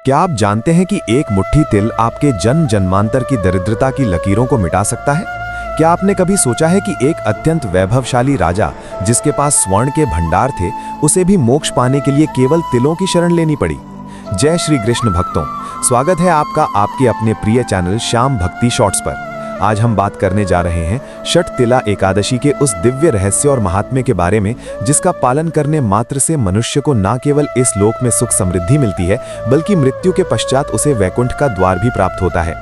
क्या आप जानते हैं कि एक मुट्ठी तिल आपके जन्म जन्मांतर की दरिद्रता की लकीरों को मिटा सकता है? क्या आपने कभी सोचा है कि एक अत्यंत वैभवशाली राजा जिसके पास स्वर्ण के भंडार थे, उसे भी मोक्ष पाने के लिए केवल तिलों की शरण लेनी पड़ी? जय श्री कृष्ण भक्तों, स्वागत है आपका आपके अपने प्रिय चैनल श्याम भक्ति शॉर्ट्स पर। आज हम बात करने जा रहे हैं षठ तिला एकादशी के उस दिव्य रहस्य और महात्म्य के बारे में, जिसका पालन करने मात्र से मनुष्य को न केवल इस लोक में सुख समृद्धि मिलती है, बल्कि मृत्यु के पश्चात उसे वैकुंठ का द्वार भी प्राप्त होता है।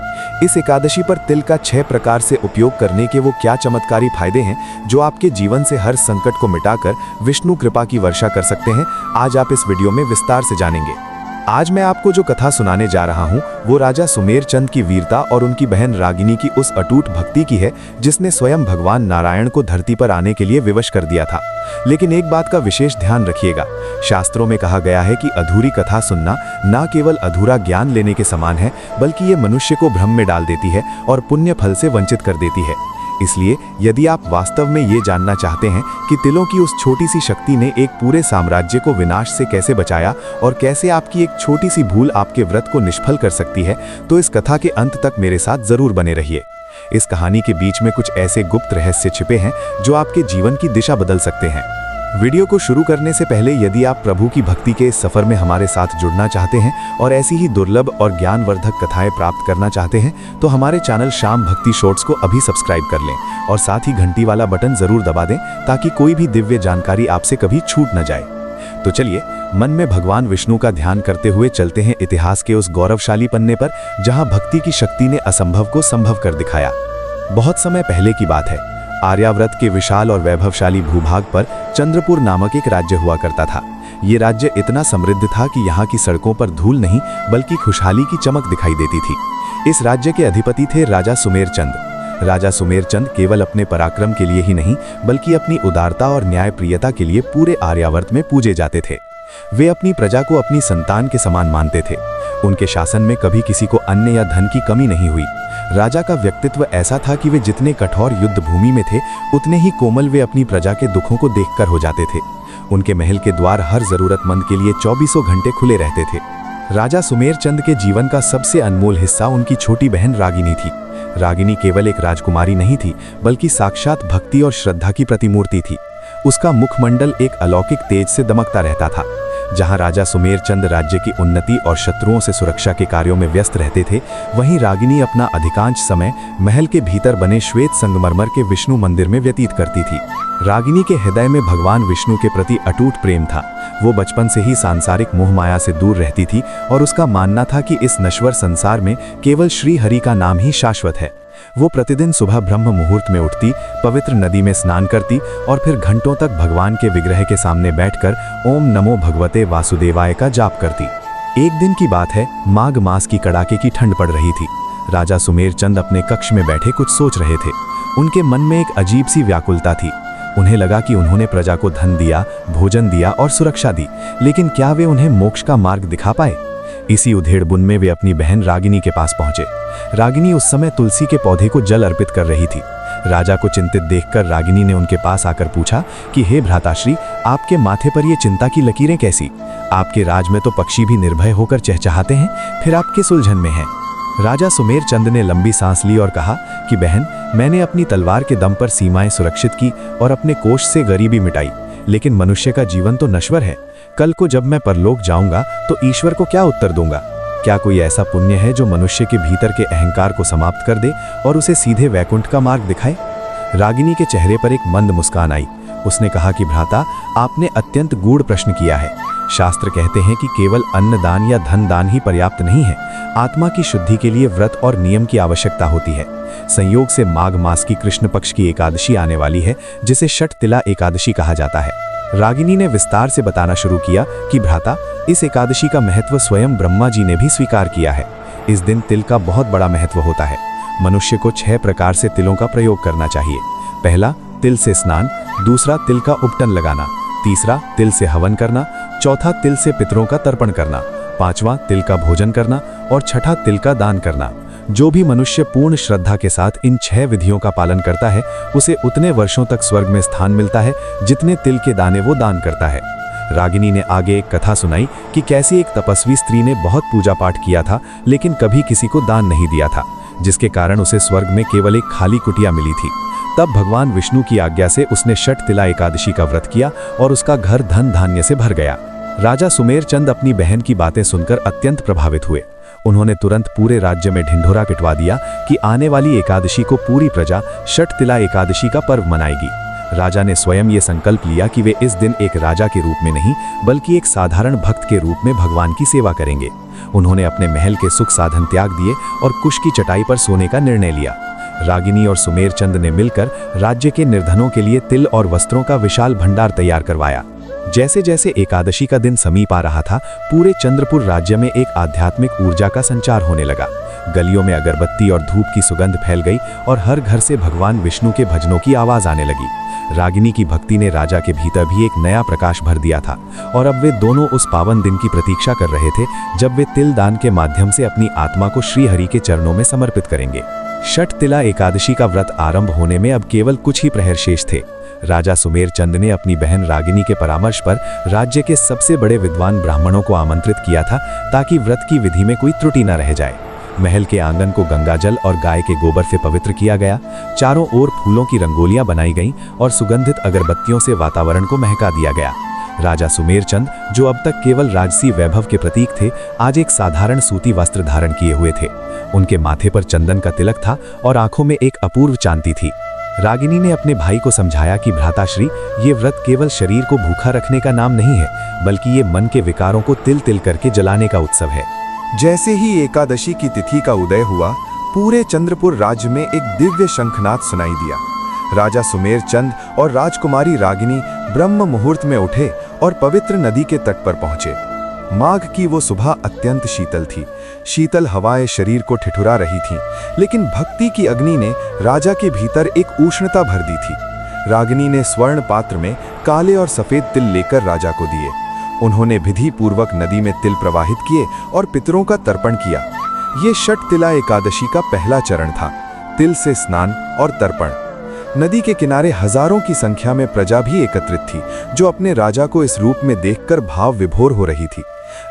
इस एकादशी पर तिल का 6 प्रकार से उपयोग करने के वो क्या चमत्कारी फायदे हैं, जो आपके जीवन से हर संकट को मिटाकर विष्णु कृपा की वर्षा कर सकते हैं, आज आप इस वीडियो में विस्तार से जानेंगे। आज मैं आपको जो कथा सुनाने जा रहा हूं, वो राजा सुमेरचंद की वीरता और उनकी बहन रागिनी की उस अटूट भक्ति की है, जिसने स्वयं भगवान नारायण को धरती पर आने के लिए विवश कर दिया था। लेकिन एक बात का विशेष ध्यान रखिएगा, शास्त्रों में कहा गया है कि अधूरी कथा सुनना न केवल अधूरा ज्ञान लेने के समान है, बल्कि ये मनुष्य को भ्रम में डाल देती है और पुण्य फल से वंचित कर देती है। इसलिए यदि आप वास्तव में ये जानना चाहते हैं कि तिलों की उस छोटी सी शक्ति ने एक पूरे साम्राज्य को विनाश से कैसे बचाया और कैसे आपकी एक छोटी सी भूल आपके व्रत को निष्फल कर सकती है, तो इस कथा के अंत तक मेरे साथ जरूर बने रहिए। इस कहानी के बीच में कुछ ऐसे गुप्त रहस्य छिपे हैं जो आपके जीवन की दिशा बदल सकते हैं। वीडियो को शुरू करने से पहले यदि आप प्रभु की भक्ति के इस सफर में हमारे साथ जुड़ना चाहते हैं और ऐसी ही दुर्लभ और ज्ञानवर्धक कथाएं प्राप्त करना चाहते हैं, तो हमारे चैनल श्याम भक्ति शॉर्ट्स को अभी सब्सक्राइब कर लें और साथ ही घंटी वाला बटन जरूर दबा दें, ताकि कोई भी दिव्य जानकारी आपसे कभी छूट न जाए। तो चलिए, मन में भगवान विष्णु का ध्यान करते हुए चलते हैं इतिहास के उस गौरवशाली पन्ने पर, जहां भक्ति की शक्ति ने असंभव को संभव कर दिखाया। बहुत समय पहले की बात है। आर्यावर्त के विशाल और वैभवशाली भूभाग पर चंद्रपुर नामक एक राज्य हुआ करता था। ये राज्य इतना समृद्ध था कि यहाँ की सड़कों पर धूल नहीं, बल्कि खुशहाली की चमक दिखाई देती थी। इस राज्य के अधिपति थे राजा सुमेरचंद। राजा सुमेरचंद केवल अपने पराक्रम के लिए ही नहीं, बल्कि अपनी उदारता और न्यायप्रियता के लिए पूरे आर्यावर्त में पूजे जाते थे। वे अपनी प्रजा को अपनी संतान के समान मानते थे। उनके शासन में कभी किसी को अन्न या धन की कमी नहीं हुई। राजा का व्यक्तित्व ऐसा था कि वे जितने कठोर युद्ध भूमि में थे, उतने ही कोमल वे अपनी प्रजा के दुखों को देखकर हो जाते थे। उनके महल के द्वार हर जरूरतमंद के लिए 24 घंटे खुले रहते थे। राजा सुमेरचंद के जीवन का सबसे अनमोल हिस्सा उनकी छोटी बहन रागिनी थी। रागिनी केवल एक राजकुमारी नहीं थी, बल्कि साक्षात भक्ति और श्रद्धा की प्रतिमूर्ति थी। उसका मुखमंडल एक अलौकिक तेज से दमकता रहता था। जहां राजा सुमेरचंद राज्य की उन्नति और शत्रुओं से सुरक्षा के कार्यों में व्यस्त रहते थे, वहीं रागिनी अपना अधिकांश समय महल के भीतर बने श्वेत संगमरमर के विष्णु मंदिर में व्यतीत करती थी। रागिनी के हृदय में भगवान विष्णु के प्रति अटूट प्रेम था। वो बचपन से ही सांसारिक मोह माया से दूर रहती थी और उसका मानना था कि इस नश्वर संसार में केवल श्री हरि का नाम ही शाश्वत है। वो प्रतिदिन सुबह ब्रह्म मुहूर्त में उठती, पवित्र नदी में स्नान करती और फिर घंटों तक भगवान के विग्रह के सामने बैठकर ओम नमो भगवते वासुदेवाय का जाप करती। एक दिन की बात है, माघ मास की कड़ाके की ठंड पड़ रही थी। राजा सुमेरचंद अपने कक्ष में बैठे कुछ सोच रहे थे। उनके मन में एक अजीब सी व्याकुलता थी। उन्हें लगा कि उन्होंने प्रजा को धन दिया, भोजन दिया और सुरक्षा दी, लेकिन क्या वे उन्हें मोक्ष का मार्ग दिखा पाए? इसी उधेड़-बुन में वे अपनी बहन रागिनी के पास पहुंचे। रागिनी उस समय तुलसी के पौधे को जल अर्पित कर रही थी। राजा को चिंतित देखकर रागिनी ने उनके पास आकर पूछा कि हे भ्राताश्री, आपके माथे पर ये चिंता की लकीरें कैसी? आपके राज में तो पक्षी भी निर्भय होकर चहचहाते हैं, फिर आप किस उलझन में हैं? राजा सुमेरचंद ने लंबी सांस ली और कहा कि बहन, मैंने अपनी तलवार के दम पर सीमाएं सुरक्षित की और अपने कोष से गरीबी मिटाई, लेकिन मनुष्य का जीवन तो नश्वर है। कल को जब मैं परलोक जाऊंगा तो ईश्वर को क्या उत्तर दूंगा? क्या कोई ऐसा पुण्य है जो मनुष्य के भीतर के अहंकार को समाप्त कर दे और उसे सीधे वैकुंठ का मार्ग दिखाए? रागिनी के चेहरे पर एक मंद मुस्कान आई। उसने कहा कि भ्राता, आपने अत्यंत गूढ़ प्रश्न किया है। शास्त्र कहते हैं कि केवल अन्न दान या धन दान ही पर्याप्त नहीं है। आत्मा की शुद्धि के लिए व्रत और नियम की आवश्यकता होती है। संयोग से माघ मास की कृष्ण पक्ष की एकादशी आने वाली है, जिसे षठ तिला एकादशी कहा जाता है। रागिनी ने विस्तार से बताना शुरू किया कि भ्राता, इस एकादशी का महत्व स्वयं ब्रह्मा जी ने भी स्वीकार किया है। इस दिन तिल का बहुत बड़ा महत्व होता है। मनुष्य को 6 प्रकार से तिलों का प्रयोग करना चाहिए। पहला, तिल से स्नान। दूसरा, तिल का उपटन लगाना। तीसरा, तिल से हवन करना। चौथा, तिल से पितरों का तर्पण करना। पांचवा, तिल का भोजन करना और छठा, तिल का दान करना। जो भी मनुष्य पूर्ण श्रद्धा के साथ इन 6 विधियों का पालन करता है, उसे उतने वर्षों तक स्वर्ग में स्थान मिलता है जितने तिल के दाने वो दान करता है। रागिनी ने आगे एक कथा सुनाई कि कैसी एक तपस्वी स्त्री ने बहुत पूजा पाठ किया था लेकिन कभी किसी को दान नहीं दिया था, जिसके कारण उसे स्वर्ग में केवल एक खाली कुटिया मिली थी। तब भगवान विष्णु की आज्ञा से उसने षटतिला एकादशी का व्रत किया और उसका घर धन धान्य से भर गया। राजा सुमेरचंद अपनी बहन की बातें सुनकर अत्यंत प्रभावित हुए। उन्होंने तुरंत पूरे राज्य में ढिंढोरा पिटवा दिया कि आने वाली एकादशी को पूरी प्रजा षटतिला एकादशी का पर्व मनाएगी। राजा ने स्वयं ये संकल्प लिया कि वे इस दिन एक राजा के रूप में नहीं बल्कि एक साधारण भक्त के रूप में भगवान की सेवा करेंगे। उन्होंने अपने महल के सुख साधन त्याग दिए और कुश की चटाई पर सोने का निर्णय लिया। रागिनी और सुमेरचंद ने मिलकर राज्य के निर्धनों के लिए तिल और वस्त्रों का विशाल भंडार तैयार करवाया। जैसे जैसे एकादशी का दिन समीप आ रहा था, पूरे चंद्रपुर राज्य में एक आध्यात्मिक ऊर्जा का संचार होने लगा। गलियों में अगरबत्ती और धूप की सुगंध फैल गई और हर घर से भगवान विष्णु के भजनों की आवाज आने लगी। रागिनी की भक्ति ने राजा के भीतर भी एक नया प्रकाश भर दिया था और अब वे दोनों उस पावन दिन की प्रतीक्षा कर रहे थे जब वे तिल दान के माध्यम से अपनी आत्मा को श्री हरि के चरणों में समर्पित करेंगे। षटतिला एकादशी का व्रत आरंभ होने में अब केवल कुछ ही प्रहर शेष थे। राजा सुमेरचंद ने अपनी बहन रागिनी के परामर्श पर राज्य के सबसे बड़े विद्वान ब्राह्मणों को आमंत्रित किया था ताकि व्रत की विधि में कोई त्रुटि न रह जाए। महल के आंगन को गंगाजल और गाय के गोबर से पवित्र किया गया। चारों ओर फूलों की रंगोलियां बनाई गईं और सुगंधित अगरबत्तियों से वातावरण को महका दिया गया। राजा सुमेरचंद, जो अब तक केवल राजसी वैभव के प्रतीक थे, आज एक साधारण सूती वस्त्र धारण किए हुए थे। उनके माथे पर चंदन का तिलक था और आंखों में एक अपूर्व चांदी थी। रागिनी ने अपने भाई को समझाया कि भ्राताश्री, ये व्रत केवल शरीर को भूखा रखने का नाम नहीं है, बल्कि ये मन के विकारों को तिल तिल करके जलाने का उत्सव है। जैसे ही एकादशी की तिथि का उदय हुआ, पूरे चंद्रपुर राज्य में एक दिव्य शंखनाद सुनाई दिया। राजा सुमेरचंद और राजकुमारी रागिनी ब्रह्म मुहूर्त में उठे और पवित्र नदी के तट पर पहुंचे। माघ की वो सुबह अत्यंत शीतल थी। शीतल हवाएं शरीर को ठिठुरा रही थीं, लेकिन भक्ति की अग्नि ने राजा के भीतर एक उष्णता भर दी थी। रागिनी ने स्वर्ण पात्र में काले और सफेद तिल लेकर राजा को दिए। उन्होंने विधि पूर्वक नदी में तिल प्रवाहित किए और पितरों का तर्पण किया। ये षटतिला एकादशी का पहला चरण था, तिल से स्नान और तर्पण। नदी के किनारे हजारों की संख्या में प्रजा भी एकत्रित थी, जो अपने राजा को इस रूप में देखकर भाव विभोर हो रही थी।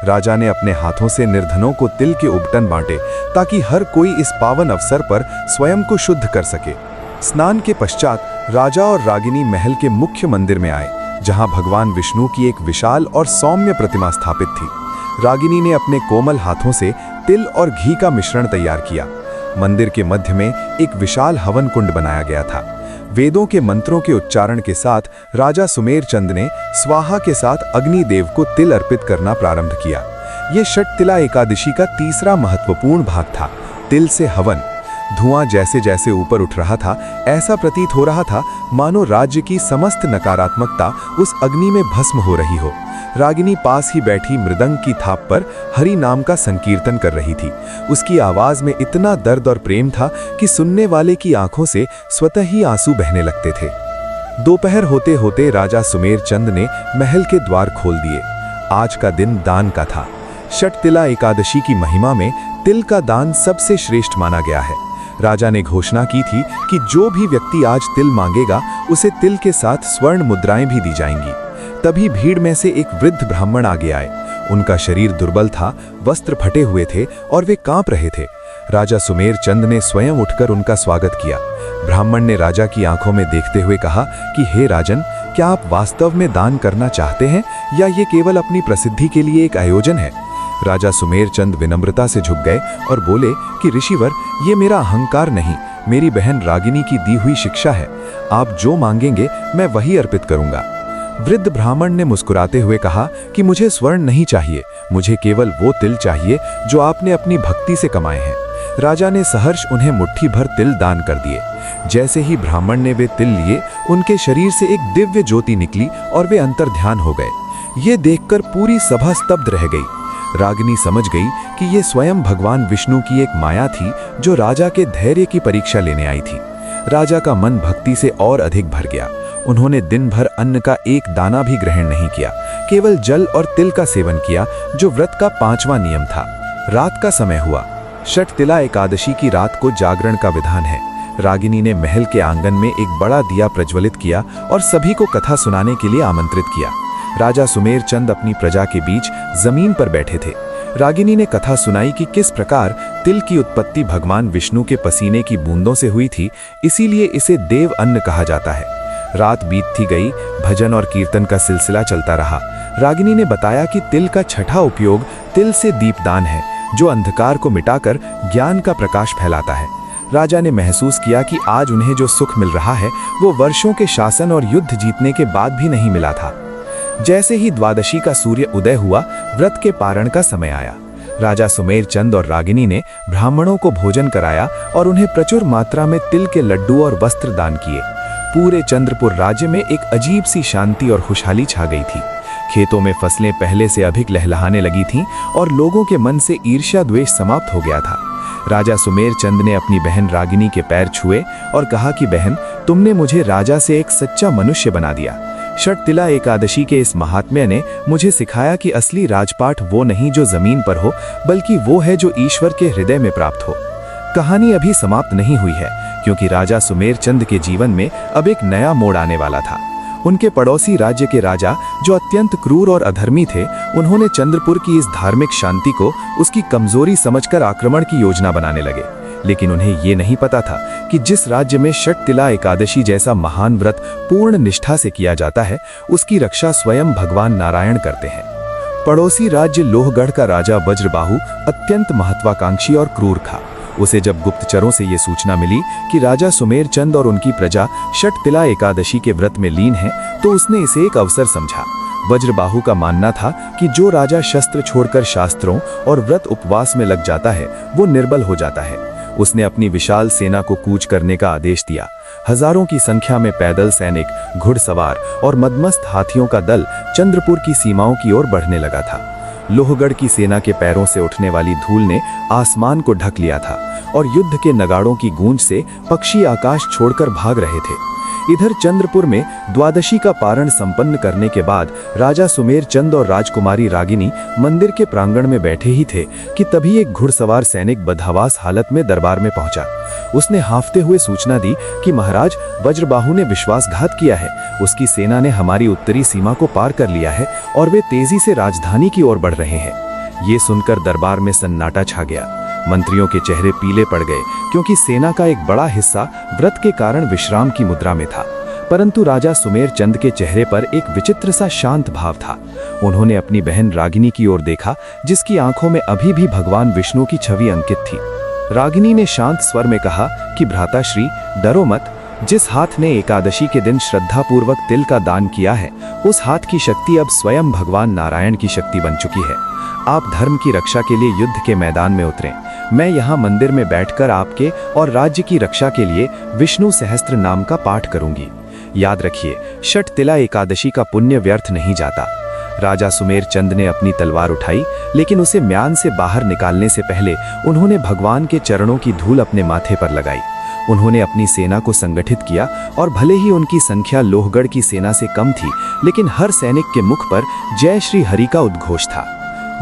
राजा ने अपने हाथों से निर्धनों को तिल के उबटन बांटे ताकि हर कोई इस पावन अवसर पर स्वयं को शुद्ध कर सके। स्नान के पश्चात राजा और रागिनी महल के मुख्य मंदिर में आए, जहां भगवान विष्णु की एक विशाल और सौम्य प्रतिमा स्थापित थी। रागिनी ने अपने कोमल हाथों से तिल और घी का मिश्रण तैयार किया। मंदिर के मध्य में एक विशाल हवन कुंड बनाया गया था। वेदों के मंत्रों के उच्चारण के साथ राजा सुमेरचंद ने स्वाहा के साथ अग्निदेव को तिल अर्पित करना प्रारंभ किया। ये षटतिला एकादशी का तीसरा महत्वपूर्ण भाग था, तिल से हवन। धुआं जैसे जैसे ऊपर उठ रहा था, ऐसा प्रतीत हो रहा था मानो राज्य की समस्त नकारात्मकता उस अग्नि में भस्म हो रही हो। रागिनी पास ही बैठी मृदंग की थाप पर हरि नाम का संकीर्तन कर रही थी। उसकी आवाज में इतना दर्द और प्रेम था कि सुनने वाले की आंखों से स्वतः ही आंसू बहने लगते थे। दोपहर होते होते राजा सुमेरचंद ने महल के द्वार खोल दिए। आज का दिन दान का था। षटतिला एकादशी की महिमा में तिल का दान सबसे श्रेष्ठ माना गया है। राजा ने घोषणा की थी कि जो भी व्यक्ति आज तिल मांगेगा, उसे तिल के साथ स्वर्ण मुद्राएं भी दी जाएंगी। तभी भीड़ में से एक वृद्ध ब्राह्मण आगे आए। उनका शरीर दुर्बल था, वस्त्र फटे हुए थे और वे कांप रहे थे। राजा सुमेरचंद ने स्वयं उठकर उनका स्वागत किया। ब्राह्मण ने राजा की आंखों में देखते हुए कहा कि हे राजन, क्या आप वास्तव में दान करना चाहते हैं या ये केवल अपनी प्रसिद्धि के लिए एक आयोजन है? राजा सुमेरचंद विनम्रता से झुक गए और बोले कि ऋषिवर, ये मेरा अहंकार नहीं, मेरी बहन रागिनी की दी हुई शिक्षा है। आप जो मांगेंगे मैं वही अर्पित करूंगा। वृद्ध ब्राह्मण ने मुस्कुराते हुए कहा कि मुझे स्वर्ण नहीं चाहिए, मुझे केवल वो तिल चाहिए जो आपने अपनी भक्ति से कमाए हैं। राजा ने सहर्ष उन्हें मुट्ठी भर तिल दान कर दिए। जैसे ही ब्राह्मण ने वे तिल लिए, उनके शरीर से एक दिव्य ज्योति निकली और वे अंतर्ध्यान हो गए। ये देखकर पूरी सभा स्तब्ध रह गई। रागिनी समझ गई कि ये स्वयं भगवान विष्णु की एक माया थी जो राजा के धैर्य की परीक्षा लेने आई थी। राजा का मन भक्ति से और अधिक भर गया। उन्होंने दिन भर अन्न का एक दाना भी ग्रहण नहीं किया, केवल जल और तिल का सेवन किया, जो व्रत का 5वां नियम था। रात का समय हुआ। षटतिला एकादशी की रात को जागरण का विधान है। रागिनी ने महल के आंगन में एक बड़ा दिया प्रज्वलित किया और सभी को कथा सुनाने के लिए आमंत्रित किया। राजा सुमेर चंद अपनी प्रजा के बीच जमीन पर बैठे थे। रागिनी ने कथा सुनाई कि किस प्रकार तिल की उत्पत्ति भगवान विष्णु के पसीने की बूंदों से हुई थी, इसीलिए इसे देव अन्न कहा जाता है। रात बीतती गई, भजन और कीर्तन का सिलसिला चलता रहा। रागिनी ने बताया कि तिल का छठा उपयोग तिल से दीपदान है, जो अंधकार को मिटाकर ज्ञान का प्रकाश फैलाता है। राजा ने महसूस किया कि आज उन्हें जो सुख मिल रहा है वो वर्षों के शासन और युद्ध जीतने के बाद भी नहीं मिला था। जैसे ही द्वादशी का सूर्य उदय हुआ, व्रत के पारण का समय आया। राजा सुमेर चंद और रागिनी ने ब्राह्मणों को भोजन कराया और उन्हें प्रचुर मात्रा में तिल के लड्डू और वस्त्र दान किए। पूरे चंद्रपुर राज्य में एक अजीब सी शांति और खुशहाली छा गई थी। खेतों में फसलें पहले से अधिक लहलहाने लगी थीं और लोगों के मन से ईर्ष्या द्वेष समाप्त हो गया था। राजा सुमेर चंद ने अपनी बहन रागिनी के पैर छुए और कहा कि बहन, तुमने मुझे राजा से एक सच्चा मनुष्य बना दिया। षटतिला एकादशी के इस महात्म्य ने मुझे सिखाया कि असली राजपाट वो नहीं जो जमीन पर हो, बल्कि वो है जो ईश्वर के हृदय में प्राप्त हो। कहानी अभी समाप्त नहीं हुई है, क्योंकि राजा सुमेर चंद के जीवन में अब एक नया मोड़ आने वाला था। उनके पड़ोसी राज्य के राजा, जो अत्यंत क्रूर और अधर्मी थे, उन्होंने चंद्रपुर की इस धार्मिक शांति को उसकी कमजोरी समझकर आक्रमण की योजना बनाने लगे। लेकिन उन्हें ये नहीं पता था कि जिस राज्य में षटतिला एकादशी जैसा महान व्रत पूर्ण निष्ठा से किया जाता है, उसकी रक्षा स्वयं भगवान नारायण करते हैं। पड़ोसी राज्य लोहगढ़ का राजा वज्रबाहु अत्यंत महत्वाकांक्षी और क्रूर था। उसे जब गुप्तचरों से ये सूचना मिली कि राजा सुमेर चंद और उनकी प्रजा षटतिला एकादशी के व्रत में लीन है, तो उसने इसे एक अवसर समझा। वज्रबाहु का मानना था कि जो राजा शस्त्र छोड़कर शास्त्रों और व्रत उपवास में लग जाता है, वो निर्बल हो जाता है। उसने अपनी विशाल सेना को कूच करने का आदेश दिया। हजारों की संख्या में पैदल सैनिक, घुड़सवार और मदमस्त हाथियों का दल चंद्रपुर की सीमाओं की ओर बढ़ने लगा था। लोहगढ़ की सेना के पैरों से उठने वाली धूल ने आसमान को ढक लिया था और युद्ध के नगाड़ों की गूंज से पक्षी आकाश छोड़कर भाग रहे थे। इधर चंद्रपुर में द्वादशी का पारण संपन्न करने के बाद राजा सुमेर चंद और राजकुमारी रागिनी मंदिर के प्रांगण में बैठे ही थे कि तभी एक घुड़सवार सैनिक बदहवास हालत में दरबार में पहुंचा। उसने हांफते हुए सूचना दी कि महाराज, वज्रबाहु ने विश्वासघात किया है। उसकी सेना ने हमारी उत्तरी सीमा को पार कर लिया है और वे तेजी से राजधानी की ओर बढ़ रहे हैं। ये सुनकर दरबार में सन्नाटा छा गया। मंत्रियों के चेहरे पीले पड़ गए, क्योंकि सेना का एक बड़ा हिस्सा व्रत के कारण विश्राम की मुद्रा में था। परंतु राजा सुमेर चंद के चेहरे पर एक विचित्र सा शांत भाव था। उन्होंने अपनी बहन रागिनी की ओर देखा, जिसकी आंखों में अभी भी भगवान विष्णु की छवि अंकित थी। रागिनी ने शांत स्वर में कहा कि भ्राताश्री, डरो मत। जिस हाथ ने एकादशी के दिन श्रद्धापूर्वक तिल का दान किया है, उस हाथ की शक्ति अब स्वयं भगवान नारायण की शक्ति बन चुकी है। आप धर्म की रक्षा के लिए युद्ध के मैदान में उतरें। मैं यहाँ मंदिर में बैठकर आपके और राज्य की रक्षा के लिए विष्णु सहस्त्र नाम का पाठ करूंगी। याद रखिए, षटतिला एकादशी का पुण्य व्यर्थ नहीं जाता। राजा सुमेर चंद ने अपनी तलवार उठाई, लेकिन उसे म्यान से बाहर निकालने से पहले उन्होंने भगवान के चरणों की धूल अपने माथे पर लगाई। उन्होंने अपनी सेना को संगठित किया और भले ही उनकी संख्या लोहगढ़ की सेना से कम थी, लेकिन हर सैनिक के मुख पर जय श्री हरि का उद्घोष था।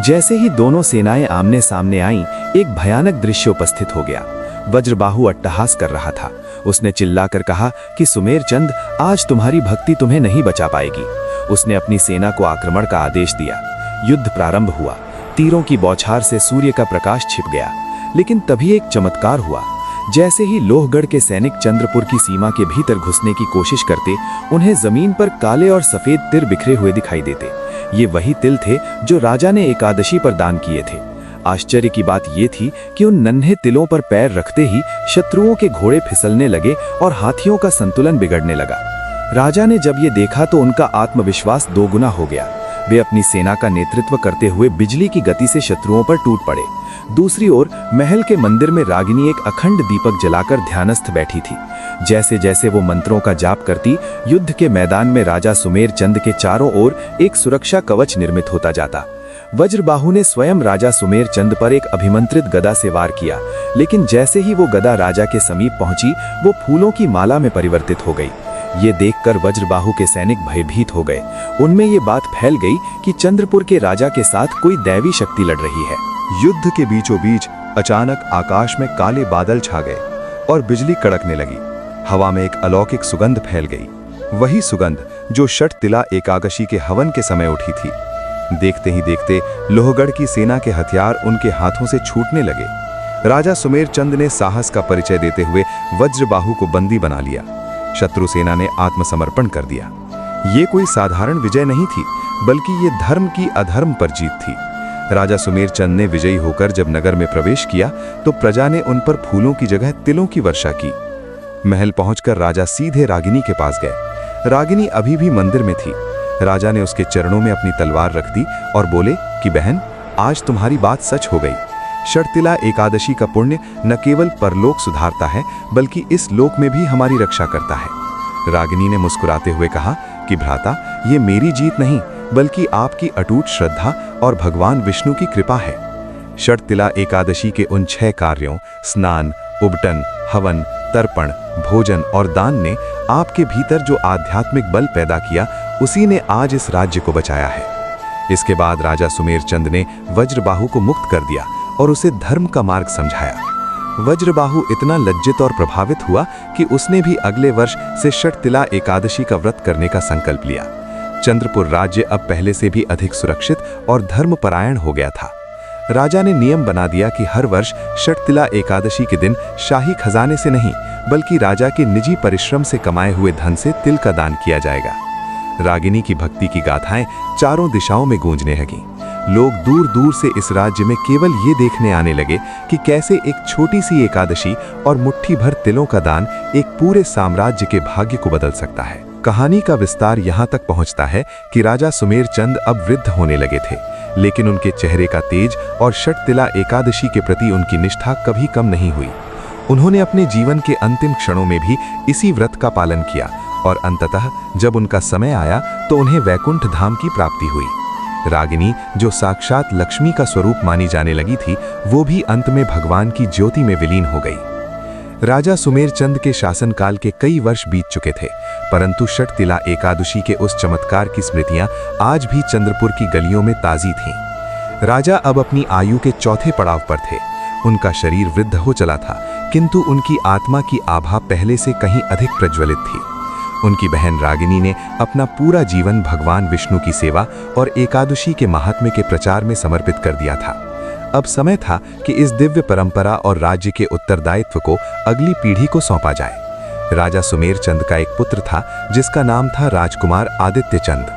जैसे ही दोनों सेनाएं आमने सामने आईं, एक भयानक दृश्य उपस्थित हो गया। वज्रबाहु अट्टहास कर रहा था। उसने चिल्लाकर कहा कि सुमेर चंद, आज तुम्हारी भक्ति तुम्हें नहीं बचा पाएगी। उसने अपनी सेना को आक्रमण का आदेश दिया। युद्ध प्रारंभ हुआ। तीरों की बौछार से सूर्य का प्रकाश छिप गया। लेकिन तभी एक चमत्कार हुआ। जैसे ही लोहगढ़ के सैनिक चंद्रपुर की सीमा के भीतर घुसने की कोशिश करते, उन्हें जमीन पर काले और सफेद तिर बिखरे हुए दिखाई देते। ये वही तिल थे जो राजा ने एकादशी पर दान किए थे। आश्चर्य की बात ये थी कि उन नन्हे तिलों पर पैर रखते ही शत्रुओं के घोड़े फिसलने लगे और हाथियों का संतुलन बिगड़ने लगा। राजा ने जब ये देखा तो उनका आत्मविश्वास दोगुना हो गया। वे अपनी सेना का नेतृत्व करते हुए बिजली की गति से शत्रुओं पर टूट पड़े। दूसरी ओर महल के मंदिर में रागिनी एक अखंड दीपक जलाकर ध्यानस्थ बैठी थी। जैसे जैसे वो मंत्रों का जाप करती, युद्ध के मैदान में राजा सुमेर चंद के चारों ओर एक सुरक्षा कवच निर्मित होता जाता। वज्रबाहु ने स्वयं राजा सुमेर चंद पर एक अभिमंत्रित गदा से वार किया, लेकिन जैसे ही वो गदा राजा के समीप पहुंची, वो फूलों की माला में परिवर्तित हो गई। ये देखकर वज्रबाहु के सैनिक भयभीत हो गए। उनमें ये बात फैल गई कि चंद्रपुर के राजा के साथ कोई दैवी शक्ति लड़ रही है। युद्ध के बीचों बीच अचानक आकाश में काले बादल छा गए और बिजली कड़कने लगी। हवा में एक अलौकिक सुगंध फैल गई। वही सुगंध जो षट तिला एकादशी के हवन के समय उठी थी। देखते ही देखते लोहगढ़ की सेना के हथियार उनके हाथों से छूटने लगे। राजा सुमेर चंद ने साहस का परिचय देते हुए वज्रबाहु को बंदी बना लिया। शत्रु सेना ने आत्मसमर्पण कर दिया। ये कोई साधारण विजय नहीं थी, बल्कि ये धर्म की अधर्म पर जीत थी। राजा सुमेर चंद ने विजयी होकर जब नगर में प्रवेश किया तो प्रजा ने उन पर फूलों की जगह तिलों की वर्षा की। महल पहुंचकर राजा सीधे रागिनी के पास गए। रागिनी अभी भी मंदिर में थी। राजा ने उसके चरणों में अपनी तलवार रख दी और बोले कि बहन, आज तुम्हारी बात सच हो गई। षटतिला एकादशी का पुण्य न केवल परलोक सुधारता है, बल्कि इस लोक में भी हमारी रक्षा करता है। रागिनी ने मुस्कुराते हुए कहा कि भ्राता, ये मेरी जीत नहीं, बल्कि आपकी अटूट श्रद्धा और भगवान विष्णु की कृपा है। षटतिला एकादशी के उन 6 कार्यों स्नान, उबटन, हवन, तर्पण, भोजन और दान ने आपके भीतर जो आध्यात्मिक बल पैदा किया, उसी ने आज इस राज्य को बचाया है। इसके बाद राजा सुमेर चंद ने वज्रबाहु को मुक्त कर दिया और उसे धर्म का मार्ग समझाया। वज्रबाहु इतना लज्जित और प्रभावित हुआ कि उसने भी अगले वर्ष से षटतिला एकादशी का व्रत करने का संकल्प लिया। चंद्रपुर राज्य अब पहले से भी अधिक सुरक्षित और धर्मपरायण हो गया था। राजा ने नियम बना दिया कि हर वर्ष षटतिला एकादशी के दिन शाही खजाने से नहीं, बल्कि राजा के निजी परिश्रम से कमाए हुए धन से तिल का दान किया जाएगा। रागिनी की भक्ति की गाथाएं चारों दिशाओं में गूंजने लगीं। लोग दूर दूर से इस राज्य में केवल ये देखने आने लगे कि कैसे एक छोटी सी एकादशी और मुट्ठी भर तिलों का दान एक पूरे साम्राज्य के भाग्य को बदल सकता है। कहानी का विस्तार यहाँ तक पहुँचता है कि राजा सुमेर चंद अब वृद्ध होने लगे थे, लेकिन उनके चेहरे का तेज और षटतिला एकादशी के प्रति उनकी निष्ठा कभी कम नहीं हुई। उन्होंने अपने जीवन के अंतिम क्षणों में भी इसी व्रत का पालन किया और अंततः जब उनका समय आया तो उन्हें वैकुंठ धाम की प्राप्ति हुई। रागिनी, जो साक्षात लक्ष्मी का स्वरूप मानी जाने लगी थी, वो भी अंत में भगवान की ज्योति में विलीन हो गई। राजा सुमेर चंद के शासनकाल के कई वर्ष बीत चुके थे, परंतु षटतिला एकादशी के उस चमत्कार की स्मृतियां आज भी चंद्रपुर की गलियों में ताजी थीं। राजा अब अपनी आयु के चौथे पड़ाव पर थे। उनका शरीर वृद्ध हो चला था, किंतु उनकी आत्मा की आभा पहले से कहीं अधिक प्रज्वलित थी। उनकी बहन रागिनी ने अपना पूरा जीवन भगवान विष्णु की सेवा और एकादशी के महात्म्य के प्रचार में समर्पित कर दिया था। अब समय था कि इस दिव्य परंपरा और राज्य के उत्तरदायित्व को अगली पीढ़ी को सौंपा जाए। राजा सुमेर चंद का एक पुत्र था जिसका नाम था राजकुमार आदित्य चंद।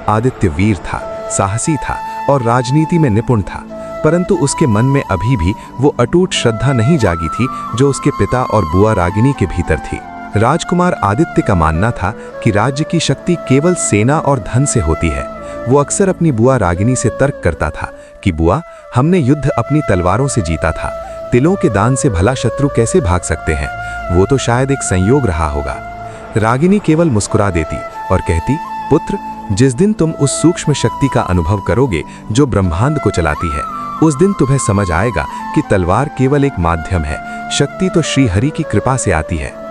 आदित्य वीर था, साहसी था और राजनीति में निपुण था, परंतु उसके मन में अभी भी वो अटूट श्रद्धा नहीं जागी थी जो उसके पिता और बुआ रागिनी के भीतर थी। राजकुमार आदित्य का मानना था कि राज्य की शक्ति केवल सेना और धन से होती है। वो अक्सर अपनी बुआ रागिनी से तर्क करता था कि बुआ, हमने युद्ध अपनी तलवारों से जीता था, तिलों के दान से भला शत्रु कैसे भाग सकते हैं? वो तो शायद एक संयोग रहा होगा। रागिनी केवल मुस्कुरा देती और कहती, पुत्र, जिस दिन तुम उस सूक्ष्म शक्ति का अनुभव करोगे जो ब्रह्मांड को चलाती है, उस दिन तुम्हें समझ आएगा कि तलवार केवल एक माध्यम है, शक्ति तो श्री हरि की कृपा से आती है।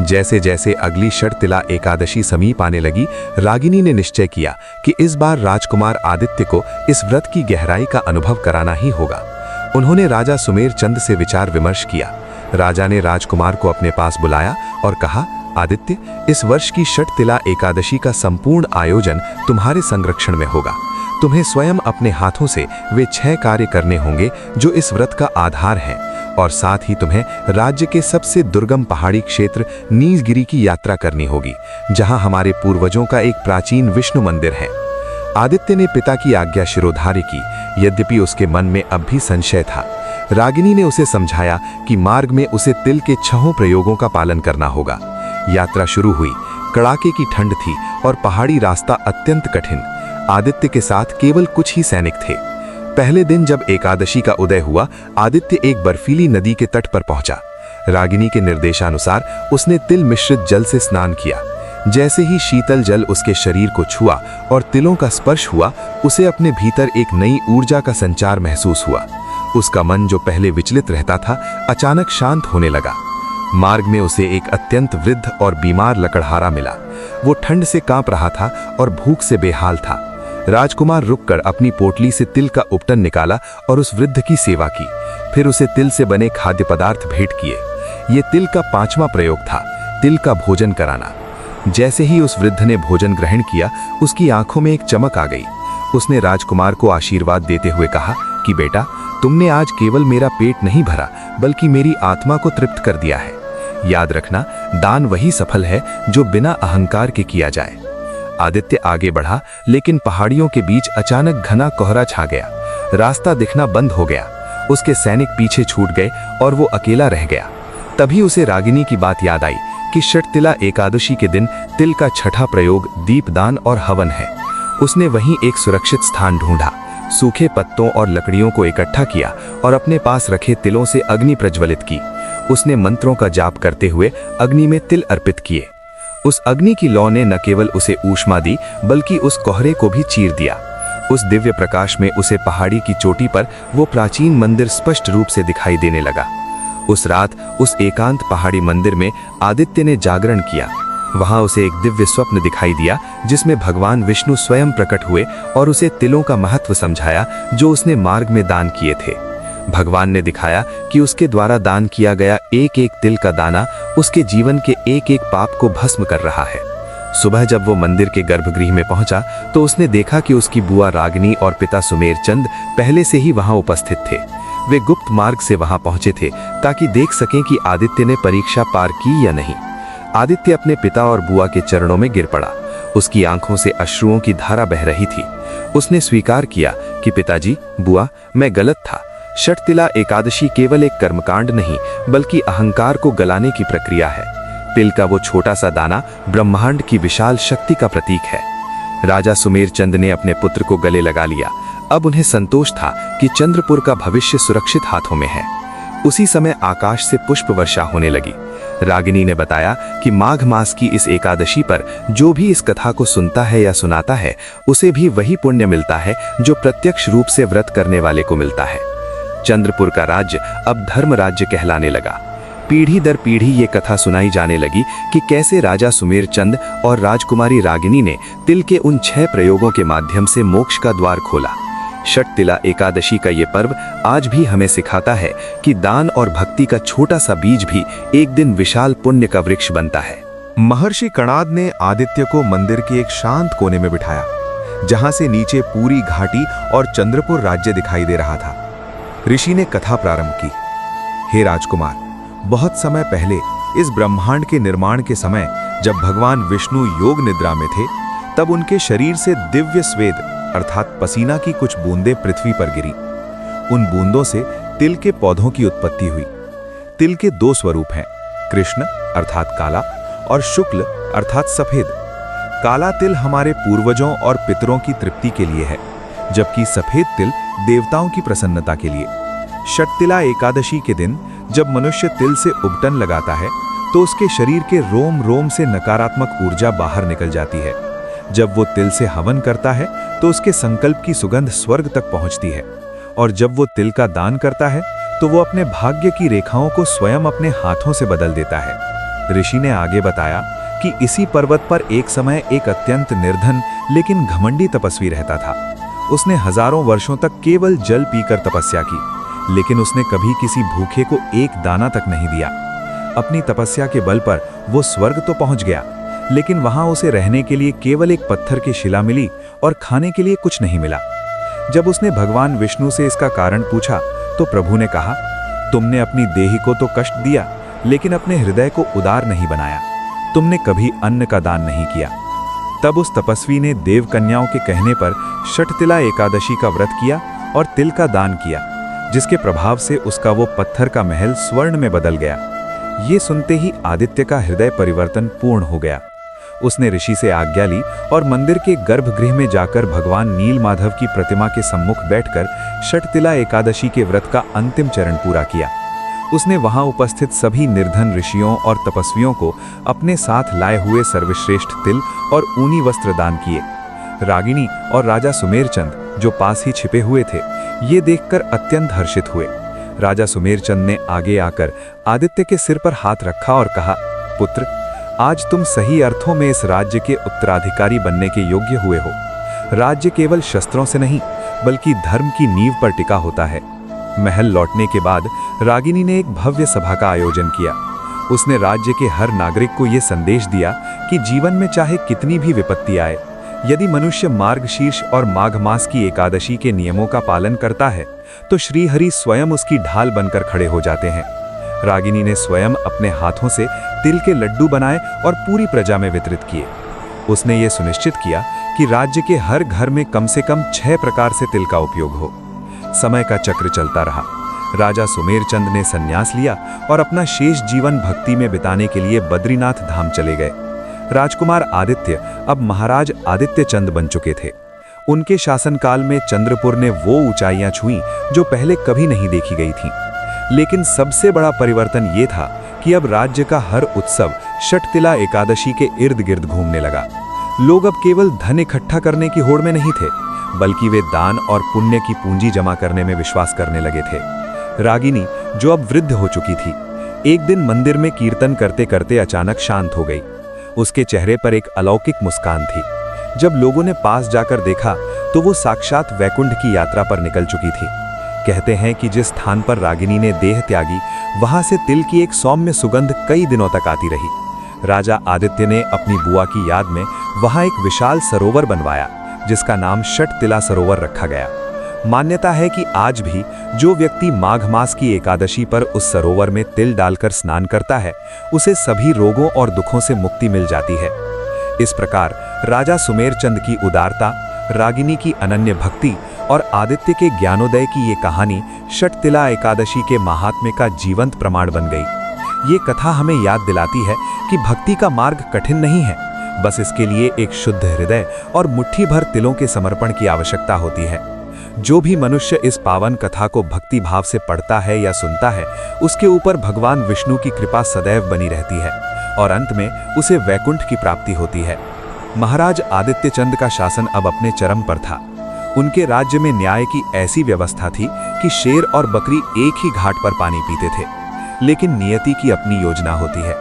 जैसे जैसे अगली षटतिला एकादशी समीप आने लगी, रागिनी ने निश्चय किया कि इस बार राजकुमार आदित्य को इस व्रत की गहराई का अनुभव कराना ही होगा। उन्होंने राजा सुमेर चंद से विचार विमर्श किया। राजा ने राजकुमार को अपने पास बुलाया और कहा, आदित्य, इस वर्ष की षटतिला एकादशी का संपूर्ण आयोजन तुम्हारे संरक्षण में होगा। तुम्हें स्वयं अपने हाथों से वे 6 कार्य करने होंगे जो इस व्रत का आधार हैं, और साथ ही तुम्हें राज्य के सबसे दुर्गम पहाड़ी क्षेत्र नीलगिरी की यात्रा करनी होगी, जहां हमारे पूर्वजों का एक प्राचीन विष्णु मंदिर है। आदित्य ने पिता की आज्ञा शिरोधार्य की, यद्यपि उसके मन में अब भी संशय था। रागिनी ने उसे समझाया कि मार्ग में उसे तिल के 6 प्रयोगों का पालन करना होगा। यात्रा शुरू हुई। कड़ाके की ठंड थी और पहाड़ी रास्ता अत्यंत कठिन। आदित्य के साथ केवल कुछ ही सैनिक थे। पहले दिन जब एकादशी का उदय हुआ, आदित्य एक बर्फीली नदी के तट पर पहुंचा। रागिनी के निर्देशानुसार उसने तिल मिश्रित जल से स्नान किया। जैसे ही शीतल जल उसके शरीर को छुआ और तिलों का स्पर्श हुआ, उसे अपने भीतर एक नई ऊर्जा का संचार महसूस हुआ। उसका मन जो पहले विचलित रहता था, अचानक शांत होने लगा। मार्ग में उसे एक अत्यंत वृद्ध और बीमार लकड़हारा मिला। वो ठंड से कांप रहा था और भूख से बेहाल था। राजकुमार रुककर अपनी पोटली से तिल का उपटन निकाला और उस वृद्ध की सेवा की। फिर उसे तिल से बने खाद्य पदार्थ भेंट किए। ये तिल का 5वां प्रयोग था, तिल का भोजन कराना। जैसे ही उस वृद्ध ने भोजन ग्रहण किया, उसकी आंखों में एक चमक आ गई। उसने राजकुमार को आशीर्वाद देते हुए कहा कि बेटा, तुमने आज केवल मेरा पेट नहीं भरा बल्कि मेरी आत्मा को तृप्त कर दिया है। याद रखना, दान वही सफल है जो बिना अहंकार के किया जाए। आदित्य आगे बढ़ा, लेकिन पहाड़ियों के बीच अचानक घना कोहरा छा गया। रास्ता दिखना बंद हो गया। उसके सैनिक पीछे छूट गए और वो अकेला रह गया। तभी उसे रागिनी की बात याद आई कि षटतिला एकादशी के दिन तिल का छठा प्रयोग दीपदान और हवन है। उसने वहीं एक सुरक्षित स्थान ढूंढा, सूखे पत्तों और लकड़ियों को इकट्ठा किया और अपने पास रखे तिलों से अग्नि प्रज्वलित की। उसने मंत्रों का जाप करते हुए अग्नि में तिल अर्पित किए। उस अग्नि की लौ ने न केवल उसे ऊष्मा दी बल्कि उस कोहरे को भी चीर दिया। उस दिव्य प्रकाश में उसे पहाड़ी की चोटी पर वो प्राचीन मंदिर स्पष्ट रूप से दिखाई देने लगा। उस रात उस एकांत पहाड़ी मंदिर में आदित्य ने जागरण किया। वहां उसे एक दिव्य स्वप्न दिखाई दिया जिसमें भगवान विष्णु स्वयं प्रकट हुए और उसे तिलों का महत्व समझाया जो उसने मार्ग में दान किए थे। भगवान ने दिखाया कि उसके द्वारा दान किया गया एक एक तिल का दाना उसके जीवन के एक एक पाप को भस्म कर रहा है। सुबह जब वो मंदिर के गर्भगृह में पहुंचा तो उसने देखा कि उसकी बुआ रागिनी और पिता सुमेर चंद पहले से ही वहां उपस्थित थे। वे गुप्त मार्ग से वहां पहुंचे थे ताकि देख सकें कि आदित्य ने परीक्षा पार की या नहीं। आदित्य अपने पिता और बुआ के चरणों में गिर पड़ा। उसकी आंखों से अश्रुओं की धारा बह रही थी। उसने स्वीकार किया कि पिताजी, बुआ, मैं गलत था। षटतिला एकादशी केवल एक कर्मकांड नहीं बल्कि अहंकार को गलाने की प्रक्रिया है। तिल का वो छोटा सा दाना ब्रह्मांड की विशाल शक्ति का प्रतीक है। राजा सुमेर चंद ने अपने पुत्र को गले लगा लिया। अब उन्हें संतोष था कि चंद्रपुर का भविष्य सुरक्षित हाथों में है। उसी समय आकाश से पुष्प वर्षा होने लगी। रागिनी ने बताया कि माघ मास की इस एकादशी पर जो भी इस कथा को सुनता है या सुनाता है उसे भी वही पुण्य मिलता है जो प्रत्यक्ष रूप से व्रत करने वाले को मिलता है। चंद्रपुर का राज्य अब धर्म राज्य कहलाने लगा। पीढ़ी दर पीढ़ी ये कथा सुनाई जाने लगी कि कैसे राजा सुमेर चंद और राजकुमारी रागिनी ने तिल के उन 6 प्रयोगों के माध्यम से मोक्ष का द्वार खोला। षटतिला एकादशी का ये पर्व आज भी हमें सिखाता है कि दान और भक्ति का छोटा सा बीज भी एक दिन विशाल पुण्य का वृक्ष बनता है। महर्षि कणाद ने आदित्य को मंदिर के एक शांत कोने में बिठाया, जहां से नीचे पूरी घाटी और चंद्रपुर राज्य दिखाई दे रहा था। ऋषि ने कथा प्रारंभ की। हे राजकुमार, बहुत समय पहले इस ब्रह्मांड के निर्माण के समय जब भगवान विष्णु योग निद्रा में थे, तब उनके शरीर से दिव्य स्वेद अर्थात पसीना की कुछ बूंदें पृथ्वी पर गिरी। उन बूंदों से तिल के पौधों की उत्पत्ति हुई। तिल के 2 स्वरूप हैं, कृष्ण अर्थात काला और शुक्ल अर्थात सफेद। काला तिल हमारे पूर्वजों और पितरों की तृप्ति के लिए है, जबकि सफेद तिल देवताओं की प्रसन्नता के लिए। षटतिला एकादशी के दिन जब मनुष्य तिल से उबटन लगाता है तो उसके शरीर के रोम रोम से नकारात्मक ऊर्जा बाहर निकल जाती है। जब वो तिल से हवन करता है तो उसके संकल्प की सुगंध स्वर्ग तक पहुंचती है, और जब वो तिल का दान करता है तो वो अपने भाग्य की रेखाओं को स्वयं अपने हाथों से बदल देता है। ऋषि ने आगे बताया कि इसी पर्वत पर एक समय एक अत्यंत निर्धन लेकिन घमंडी तपस्वी रहता था। उसने हजारों वर्षों तक केवल जल पीकर तपस्या की, लेकिन उसने कभी किसी भूखे को एक दाना तक नहीं दिया। अपनी तपस्या के बल पर वो स्वर्ग तो पहुंच गया, लेकिन वहां उसे रहने के लिए केवल एक पत्थर की शिला मिली और खाने के लिए कुछ नहीं मिला। जब उसने भगवान विष्णु से इसका कारण पूछा तो प्रभु ने कहा, तुमने अपनी देही को तो कष्ट दिया, लेकिन अपने हृदय को उदार नहीं बनाया। तुमने कभी अन्न का दान नहीं किया। तब उस तपस्वी ने देव कन्याओं के कहने पर षटतिला एकादशी का व्रत किया और तिल का दान किया, जिसके प्रभाव से उसका वो पत्थर का महल स्वर्ण में बदल गया। ये सुनते ही आदित्य का हृदय परिवर्तन पूर्ण हो गया। उसने ऋषि से आज्ञा ली और मंदिर के गर्भगृह में जाकर भगवान नील माधव की प्रतिमा के सम्मुख बैठकर षटतिला एकादशी के व्रत का अंतिम चरण पूरा किया। उसने वहां उपस्थित सभी निर्धन ऋषियों और तपस्वियों को अपने साथ लाए हुए सर्वश्रेष्ठ तिल और ऊनी वस्त्र दान किए। रागिनी और राजा सुमेरचंद, जो पास ही छिपे हुए थे, ये देखकर अत्यंत हर्षित हुए। राजा सुमेरचंद ने आगे आकर आदित्य के सिर पर हाथ रखा और कहा, पुत्र, आज तुम सही अर्थों में इस राज्य के उत्तराधिकारी बनने के योग्य हुए हो। राज्य केवल शस्त्रों से नहीं बल्कि धर्म की नींव पर टिका होता है। महल लौटने के बाद रागिनी ने एक भव्य सभा का आयोजन किया। उसने राज्य के हर नागरिक को यह संदेश दिया कि जीवन में चाहे कितनी भी विपत्ति आए, यदि मनुष्य मार्गशीर्ष और माघ मास की एकादशी के नियमों का पालन करता है तो श्रीहरि स्वयं उसकी ढाल बनकर खड़े हो जाते हैं। रागिनी ने स्वयं अपने हाथों से तिल के लड्डू बनाए और पूरी प्रजा में वितरित किए। उसने ये सुनिश्चित किया कि राज्य के हर घर में कम से कम 6 प्रकार से तिल का उपयोग हो। समय का चक्र चलता रहा। राजा सुमेरचंद ने संन्यास लिया और अपना शेष जीवन भक्ति में बिताने के लिए बद्रीनाथ धाम चले गए। राजकुमार आदित्य अब महाराज आदित्य चंद बन चुके थे। उनके शासनकाल में चंद्रपुर ने वो ऊंचाइयां छुई जो पहले कभी नहीं देखी गई थीं। लेकिन सबसे बड़ा परिवर्तन ये था कि अब राज्य का हर उत्सव षटतिला एकादशी के इर्द गिर्द घूमने लगा। लोग अब केवल धन इकट्ठा करने की होड़ में नहीं थे, बल्कि वे दान और पुण्य की पूंजी जमा करने में विश्वास करने लगे थे। रागिनी, जो अब वृद्ध हो चुकी थी, एक दिन मंदिर में कीर्तन करते करते अचानक शांत हो गई। उसके चेहरे पर एक अलौकिक मुस्कान थी। जब लोगों ने पास जाकर देखा तो वो साक्षात वैकुंठ की यात्रा पर निकल चुकी थी। कहते हैं कि जिस स्थान पर रागिनी ने देह त्यागी, वहां से तिल की एक सौम्य सुगंध कई दिनों तक आती रही। राजा आदित्य ने अपनी बुआ की याद में वहां एक विशाल सरोवर बनवाया, जिसका नाम षटतिला सरोवर रखा गया। मान्यता है कि आज भी जो व्यक्ति माघ मास की एकादशी पर उस सरोवर में तिल डालकर स्नान करता है, उसे सभी रोगों और दुखों से मुक्ति मिल जाती है। इस प्रकार राजा सुमेरचंद की उदारता, रागिनी की अनन्य भक्ति और आदित्य के ज्ञानोदय की ये कहानी षटतिला एकादशी के महात्म्य का जीवंत प्रमाण बन गई। ये कथा हमें याद दिलाती है कि भक्ति का मार्ग कठिन नहीं है, बस इसके लिए एक शुद्ध हृदय और मुट्ठी भर तिलों के समर्पण की आवश्यकता होती है। जो भी मनुष्य इस पावन कथा को भक्ति भाव से पढ़ता है या सुनता है, उसके ऊपर भगवान विष्णु की कृपा सदैव बनी रहती है और अंत में उसे वैकुंठ की प्राप्ति होती है। महाराज आदित्य चंद का शासन अब अपने चरम पर था। उनके राज्य में न्याय की ऐसी व्यवस्था थी कि शेर और बकरी एक ही घाट पर पानी पीते थे, लेकिन नियति की अपनी योजना होती है।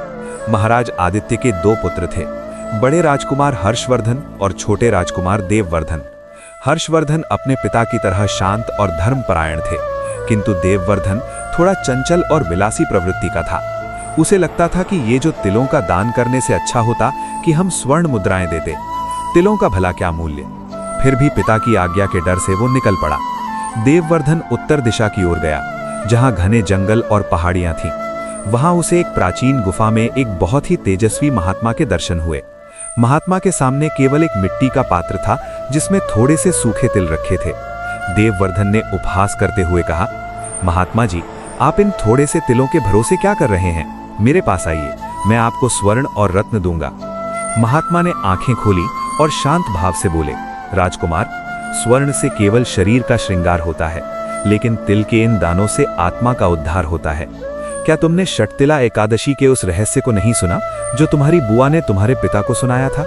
महाराज आदित्य के 2 पुत्र थे, बड़े राजकुमार हर्षवर्धन और छोटे राजकुमार देववर्धन। हर्षवर्धन अपने पिता की तरह शांत और धर्मपरायण थे, किंतु देववर्धन थोड़ा चंचल और विलासी प्रवृत्ति का था। उसे लगता था कि ये जो तिलों का दान करने से अच्छा होता कि हम स्वर्ण मुद्राएं देते। तिलों का भला क्या मूल्य। फिर भी पिता की आज्ञा के डर से वो निकल पड़ा। देववर्धन उत्तर दिशा की ओर गया, जहां घने जंगल और पहाड़ियां थीं। वहां उसे एक प्राचीन गुफा में एक बहुत ही तेजस्वी महात्मा के दर्शन हुए। महात्मा के सामने केवल एक मिट्टी का पात्र था, जिसमें थोड़े से सूखे तिल रखे थे। देववर्धन ने उपहास करते हुए कहा, महात्मा जी, आप इन थोड़े से तिलों के भरोसे क्या कर रहे हैं? मेरे पास आइए, मैं आपको स्वर्ण और रत्न दूंगा। महात्मा ने आंखें खोली और शांत भाव से बोले, राजकुमार, स्वर्ण से केवल शरीर का श्रृंगार होता है, लेकिन तिल के इन दानों से आत्मा का उद्धार होता है। क्या तुमने षटतिला एकादशी के उस रहस्य को नहीं सुना जो तुम्हारी बुआ ने तुम्हारे पिता को सुनाया था?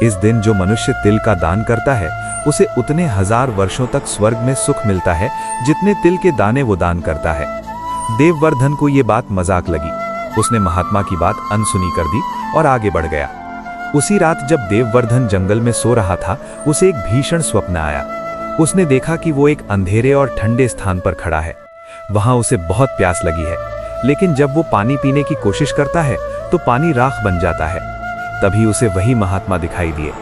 इस दिन जो मनुष्य तिल का दान करता है, उसे उतने 1000 वर्षों तक स्वर्ग में सुख मिलता है जितने तिल के दाने वो दान करता है। देववर्धन को ये बात मजाक लगी। उसने महात्मा की बात अनसुनी कर दी और आगे बढ़ गया। उसी रात जब देववर्धन जंगल में सो रहा था, उसे एक भीषण स्वप्न आया। उसने देखा कि वो एक अंधेरे और ठंडे स्थान पर खड़ा है। वहां उसे बहुत प्यास लगी है, लेकिन जब वो पानी पीने की कोशिश करता है तो पानी राख बन जाता है। तभी उसे वही महात्मा दिखाई दिए।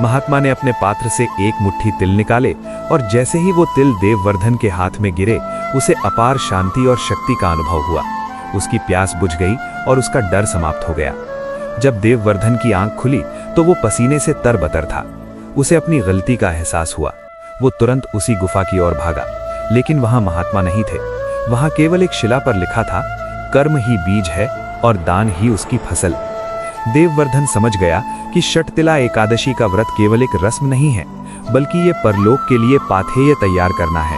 महात्मा ने अपने पात्र से एक मुट्ठी तिल निकाले और जैसे ही वो तिल देववर्धन के हाथ में गिरे, उसे अपार शांति और शक्ति का अनुभव हुआ। उसकी प्यास बुझ गई और उसका डर समाप्त हो गया। जब देववर्धन की आंख खुली तो वो पसीने से तरबतर था। उसे अपनी गलती का एहसास हुआ। वो तुरंत उसी गुफा की ओर भागा, लेकिन वहां महात्मा नहीं थे। वहां केवल एक शिला पर लिखा था, कर्म ही बीज है और दान ही उसकी फसल। देववर्धन समझ गया कि षटतिला एकादशी का व्रत केवल एक रस्म नहीं है, बल्कि ये परलोक के लिए पाथेय तैयार करना है।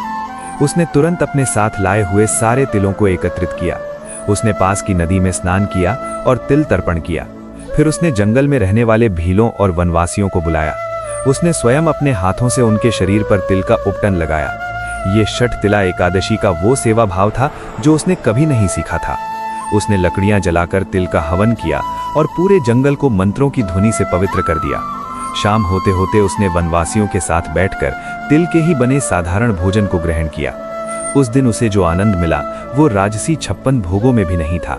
उसने तुरंत अपने साथ लाए हुए सारे तिलों को एकत्रित किया। उसने पास की नदी में स्नान किया और तिल तर्पण किया। फिर उसने जंगल में रहने वाले भीलों और वनवासियों को बुलाया। उसने स्वयं अपने हाथों से उनके शरीर पर तिल का उपटन लगाया। ये षटतिला एकादशी का वो सेवा भाव था जो उसने कभी नहीं सीखा था। उसने लकड़ियां जलाकर तिल का हवन किया और पूरे जंगल को मंत्रों की ध्वनि से पवित्र कर दिया। शाम होते होते उसने वनवासियों के साथ बैठकर तिल के ही बने साधारण भोजन को ग्रहण किया। उस दिन उसे जो आनंद मिला वो राजसी 56 भोगों में भी नहीं था।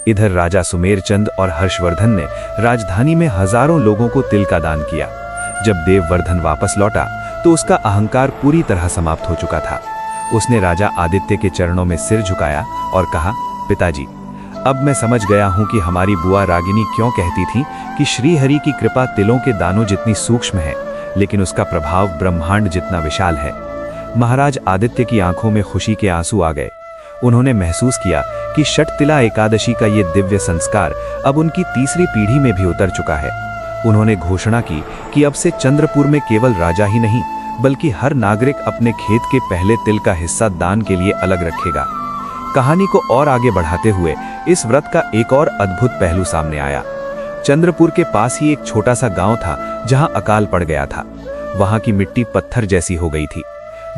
इधर राजा सुमेरचंद और हर्षवर्धन ने राजधानी में हजारों लोगों को तिल का दान किया। जब देववर्धन वापस लौटा तो उसका अहंकार पूरी तरह समाप्त हो चुका था। उसने राजा आदित्य के चरणों में सिर झुकाया और कहा, पिताजी, अब मैं समझ गया हूं कि हमारी बुआ रागिनी क्यों कहती थी कि श्रीहरि की कृपा तिलों के दानों जितनी सूक्ष्म है, लेकिन उसका प्रभाव ब्रह्मांड जितना विशाल है। महाराज आदित्य की आंखों में खुशी के आंसू आ गए। उन्होंने महसूस किया कि षटतिला एकादशी का ये दिव्य संस्कार अब उनकी तीसरी पीढ़ी में भी उतर चुका है। उन्होंने घोषणा की कि अब से चंद्रपुर में केवल राजा ही नहीं, बल्कि हर नागरिक अपने खेत के पहले तिल का हिस्सा दान के लिए अलग रखेगा। कहानी को और आगे बढ़ाते हुए इस व्रत का एक और अद्भुत पहलू सामने आया। चंद्रपुर के पास ही एक छोटा सा गांव था जहां अकाल पड़ गया था। वहां की मिट्टी पत्थर जैसी हो गई थी।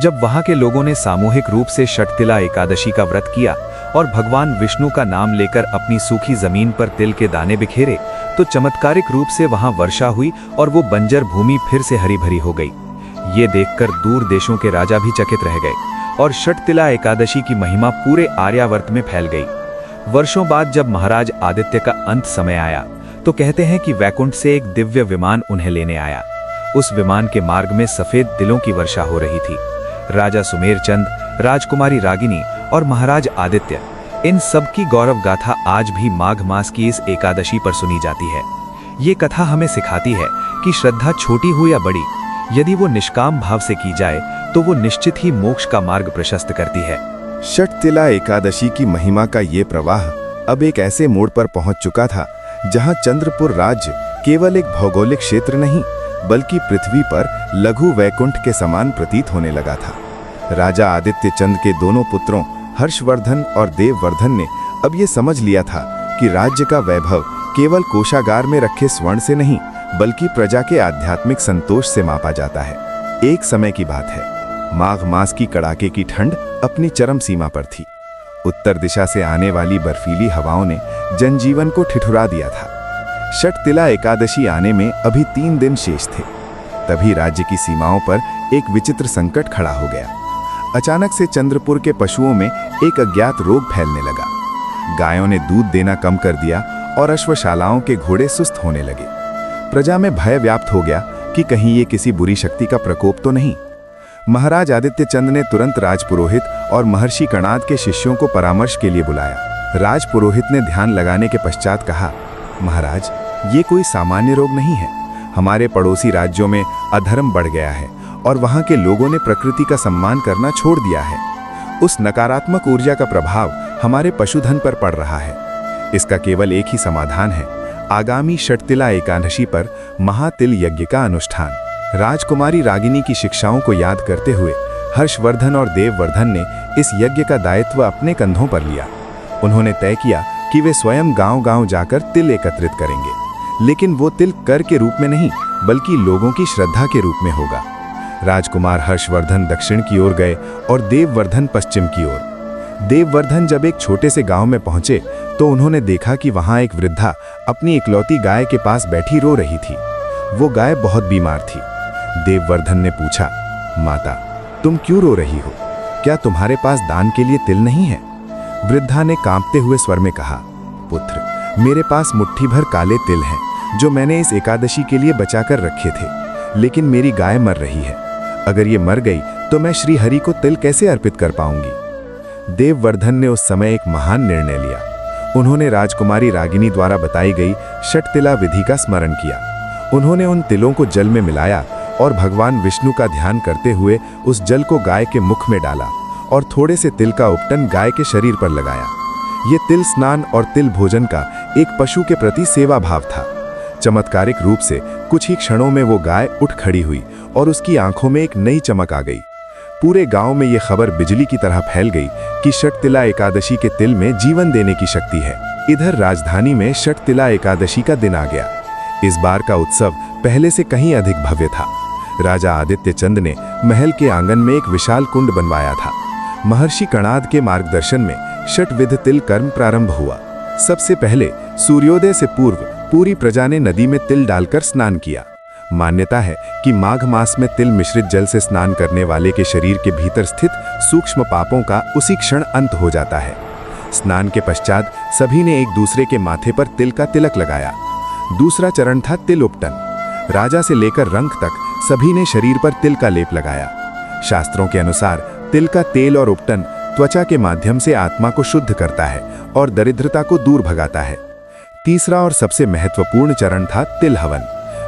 जब वहां के लोगों ने सामूहिक रूप से षटतिला एकादशी का व्रत किया और भगवान विष्णु का नाम लेकर अपनी सूखी जमीन पर तिल के दाने बिखेरे, तो चमत्कारिक रूप से वहां वर्षा हुई और वो बंजर भूमि फिर से हरी भरी हो गई। ये देखकर दूर देशों के राजा भी चकित रह गए और षटतिला एकादशी की महिमा पूरे आर्यावर्त में फैल गई। वर्षों बाद जब महाराज आदित्य का अंत समय आया, तो कहते हैं कि वैकुंठ से एक दिव्य विमान उन्हें लेने आया। उस विमान के मार्ग में सफेद तिलों की वर्षा हो रही थी। राजा सुमेरचंद, राजकुमारी रागिनी और महाराज आदित्य, इन सब की गौरव गाथा आज भी माघ मास की इस एकादशी पर सुनी जाती है। ये कथा हमें सिखाती है कि श्रद्धा छोटी हो या बड़ी, यदि वो निष्काम भाव से की जाए तो वो निश्चित ही मोक्ष का मार्ग प्रशस्त करती है। षटतिला एकादशी की महिमा का ये प्रवाह अब एक ऐसे मोड़ पर पहुंच चुका था जहां चंद्रपुर राज्य केवल एक भौगोलिक क्षेत्र नहीं, बल्कि पृथ्वी पर लघु वैकुंठ के समान प्रतीत होने लगा था। राजा आदित्य चंद के दोनों पुत्रों हर्षवर्धन और देववर्धन ने अब ये समझ लिया था कि राज्य का वैभव केवल कोषागार में रखे स्वर्ण से नहीं, बल्कि प्रजा के आध्यात्मिक संतोष से मापा जाता है। एक समय की बात है, माघ मास की कड़ाके की ठंड अपनी चरम सीमा पर थी। उत्तर दिशा से आने वाली बर्फीली हवाओं ने जनजीवन को ठिठुरा दिया था। षटतिला एकादशी आने में अभी 3 दिन शेष थे। तभी राज्य की सीमाओं पर एक विचित्र संकट खड़ा हो गया। अचानक से चंद्रपुर के पशुओं में एक अज्ञात रोग फैलने लगा। गायों ने दूध देना कम कर दिया और अश्वशालाओं के घोड़े सुस्त होने लगे। प्रजा में भय व्याप्त हो गया कि कहीं ये किसी बुरी शक्ति का प्रकोप तो नहीं। महाराज आदित्य चंद ने तुरंत राजपुरोहित और महर्षि कणाद के शिष्यों को परामर्श के लिए बुलाया। राजपुरोहित ने ध्यान लगाने के पश्चात कहा, महाराज, ये कोई सामान्य रोग नहीं है। हमारे पड़ोसी राज्यों में अधर्म बढ़ गया है और वहां के लोगों ने प्रकृति का सम्मान करना छोड़ दिया है। उस नकारात्मक ऊर्जा का प्रभाव हमारे पशुधन पर पड़ रहा है। इसका केवल एक ही समाधान है, आगामी षटतिला एकादशी पर महातिल यज्ञ का अनुष्ठान। राजकुमारी रागिनी की शिक्षाओं को याद करते हुए हर्षवर्धन और देववर्धन ने इस यज्ञ का दायित्व अपने कंधों पर लिया। उन्होंने तय किया कि वे स्वयं गांव-गांव जाकर तिल एकत्रित करेंगे, लेकिन वो तिल कर के रूप में नहीं, बल्कि लोगों की श्रद्धा के रूप में होगा। राजकुमार हर्षवर्धन दक्षिण की ओर गए और देववर्धन पश्चिम की ओर। देववर्धन जब एक छोटे से गांव में पहुंचे तो उन्होंने देखा कि वहां एक वृद्धा अपनी इकलौती गाय के पास बैठी रो रही थी। वो गाय बहुत बीमार थी। देववर्धन ने पूछा, माता, तुम क्यों रो रही हो? क्या तुम्हारे पास दान के लिए तिल नहीं है? वृद्धा ने कांपते हुए स्वर में कहा, पुत्र, मेरे पास मुट्ठी भर काले तिल हैं जो मैंने इस एकादशी के लिए बचाकर रखे थे, लेकिन मेरी गाय मर रही है। अगर ये मर गई तो मैं श्री हरि को तिल कैसे अर्पित कर पाऊंगी? देववर्धन ने उस समय एक महान निर्णय लिया। उन्होंने राजकुमारी रागिनी द्वारा बताई गई षटतिला विधि का स्मरण किया। उन्होंने उन तिलों को जल में मिलाया और भगवान विष्णु का ध्यान करते हुए उस जल को गाय के मुख में डाला और थोड़े से तिल का उपटन गाय के शरीर पर लगाया। ये तिल स्नान और तिल भोजन का एक पशु के प्रति सेवा भाव था। चमत्कारिक रूप से कुछ ही क्षणों में वो गाय उठ खड़ी हुई और उसकी आंखों में एक नई चमक आ गई। पूरे गांव में ये खबर बिजली की तरह फैल गई कि षटतिला एकादशी के तिल में जीवन देने की शक्ति है। इधर राजधानी में षटतिला एकादशी का दिन आ गया। इस बार का उत्सव पहले से कहीं अधिक भव्य था। राजा आदित्य चंद ने महल के आंगन में एक विशाल कुंड बनवाया था। महर्षि कणाद के मार्गदर्शन में षटविध तिल कर्म प्रारंभ हुआ। सबसे पहले सूर्योदय से पूर्व पूरी प्रजा ने नदी में तिल डालकर स्नान किया। मान्यता है कि माघ मास में तिल मिश्रित जल से स्नान करने वाले के शरीर के भीतर स्थित सूक्ष्म पापों का उसी क्षण अंत हो जाता है। स्नान के पश्चात सभी ने एक दूसरे के माथे पर तिल का तिलक लगाया। दूसरा चरण था तिल उपटन। राजा से लेकर रंक तक सभी ने शरीर पर तिल का लेप लगाया। शास्त्रों के अनुसार तिल का तेल और उपटन त्वचा के माध्यम से आत्मा को शुद्ध करता है और दरिद्रता को दूर भगाता है। तीसरा और सबसे महत्वपूर्ण चरण था तिल हवन।